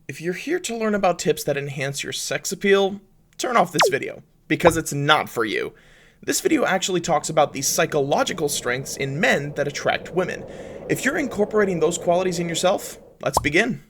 If you're here to learn about tips that enhance your sex appeal, turn off this video, because it's not for you. This video actually talks about the psychological strengths in men that attract women. If you're incorporating those qualities in yourself, let's begin.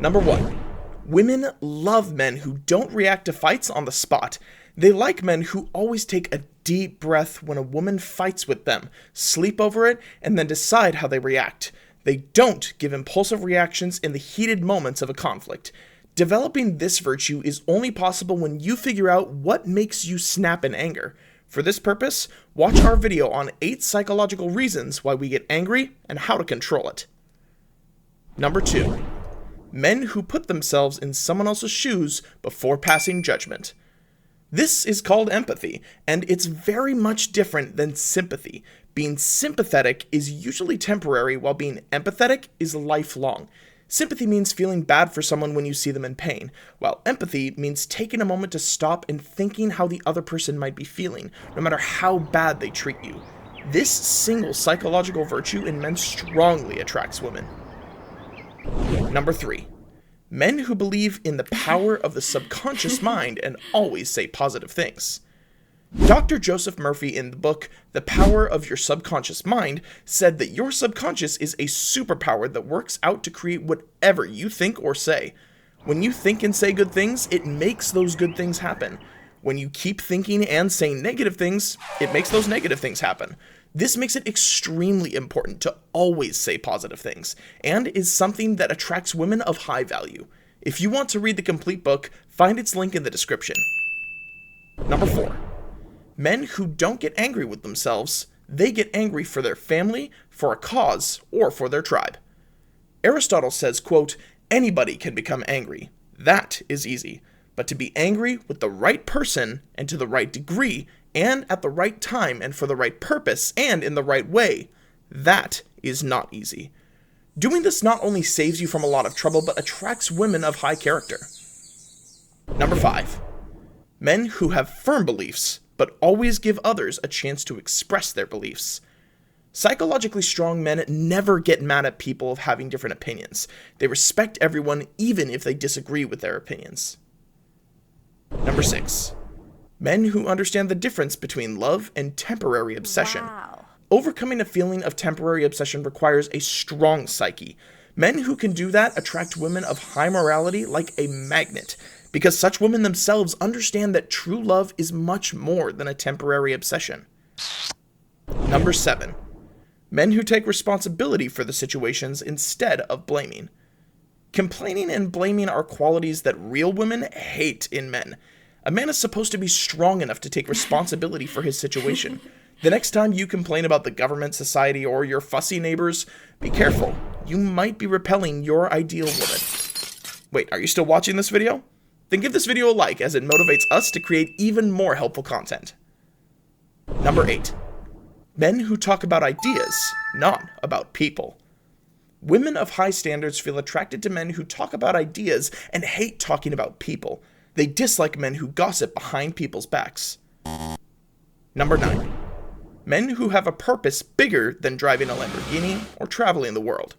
Number 1. Women love men who don't react to fights on the spot. They like men who always take a deep breath when a woman fights with them, sleep over it, and then decide how they react. They don't give impulsive reactions in the heated moments of a conflict. Developing this virtue is only possible when you figure out what makes you snap in anger. For this purpose, watch our video on 8 psychological reasons why we get angry and how to control it. Number 2. Men who put themselves in someone else's shoes before passing judgment. This is called empathy, and it's very much different than sympathy. Being sympathetic is usually temporary, while being empathetic is lifelong. Sympathy means feeling bad for someone when you see them in pain, while empathy means taking a moment to stop and thinking how the other person might be feeling, no matter how bad they treat you. This single psychological virtue in men strongly attracts women. Number 3. Men who believe in the power of the subconscious mind and always say positive things. Dr. Joseph Murphy, in the book The Power of Your Subconscious Mind, said that your subconscious is a superpower that works out to create whatever you think or say. When you think and say good things, it makes those good things happen. When you keep thinking and saying negative things, it makes those negative things happen. This makes it extremely important to always say positive things, and is something that attracts women of high value. If you want to read the complete book, find its link in the description. Number 4. Men who don't get angry with themselves, they get angry for their family, for a cause, or for their tribe. Aristotle says, quote, "Anybody can become angry. That is easy. But to be angry with the right person, and to the right degree, and at the right time, and for the right purpose, and in the right way, that is not easy." Doing this not only saves you from a lot of trouble, but attracts women of high character. Number 5. Men who have firm beliefs, but always give others a chance to express their beliefs. Psychologically strong men never get mad at people of having different opinions. They respect everyone even if they disagree with their opinions. Number 6. Men who understand the difference between love and temporary obsession. Wow. Overcoming a feeling of temporary obsession requires a strong psyche. Men who can do that attract women of high morality like a magnet, because such women themselves understand that true love is much more than a temporary obsession. Number 7. Men who take responsibility for the situations instead of blaming. Complaining and blaming are qualities that real women hate in men. A man is supposed to be strong enough to take responsibility for his situation. The next time you complain about the government, society, or your fussy neighbors, be careful. You might be repelling your ideal woman. Wait, are you still watching this video? Then give this video a like, as it motivates us to create even more helpful content. Number 8. Men who talk about ideas, not about people. Women of high standards feel attracted to men who talk about ideas and hate talking about people. They dislike men who gossip behind people's backs. Number 9. Men who have a purpose bigger than driving a Lamborghini or traveling the world.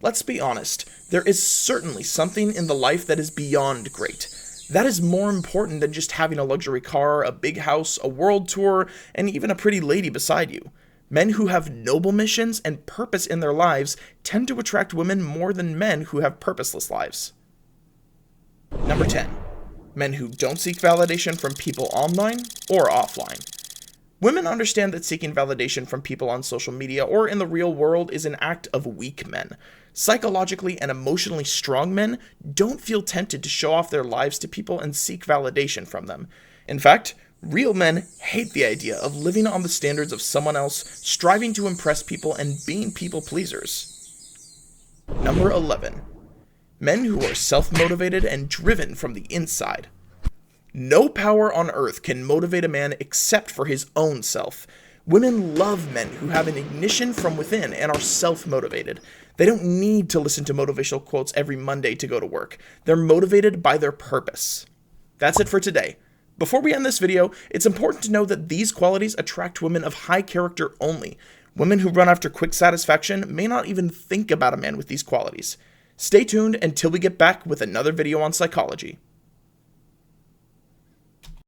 Let's be honest, there is certainly something in the life that is beyond great. That is more important than just having a luxury car, a big house, a world tour, and even a pretty lady beside you. Men who have noble missions and purpose in their lives tend to attract women more than men who have purposeless lives. Number 10. Men who don't seek validation from people online or offline. Women understand that seeking validation from people on social media or in the real world is an act of weak men. Psychologically and emotionally strong men don't feel tempted to show off their lives to people and seek validation from them. In fact, real men hate the idea of living on the standards of someone else, striving to impress people and being people pleasers. Number 11. Men who are self-motivated and driven from the inside. No power on earth can motivate a man except for his own self. Women love men who have an ignition from within and are self-motivated. They don't need to listen to motivational quotes every Monday to go to work. They're motivated by their purpose. That's it for today. Before we end this video, it's important to know that these qualities attract women of high character only. Women who run after quick satisfaction may not even think about a man with these qualities. Stay tuned until we get back with another video on psychology.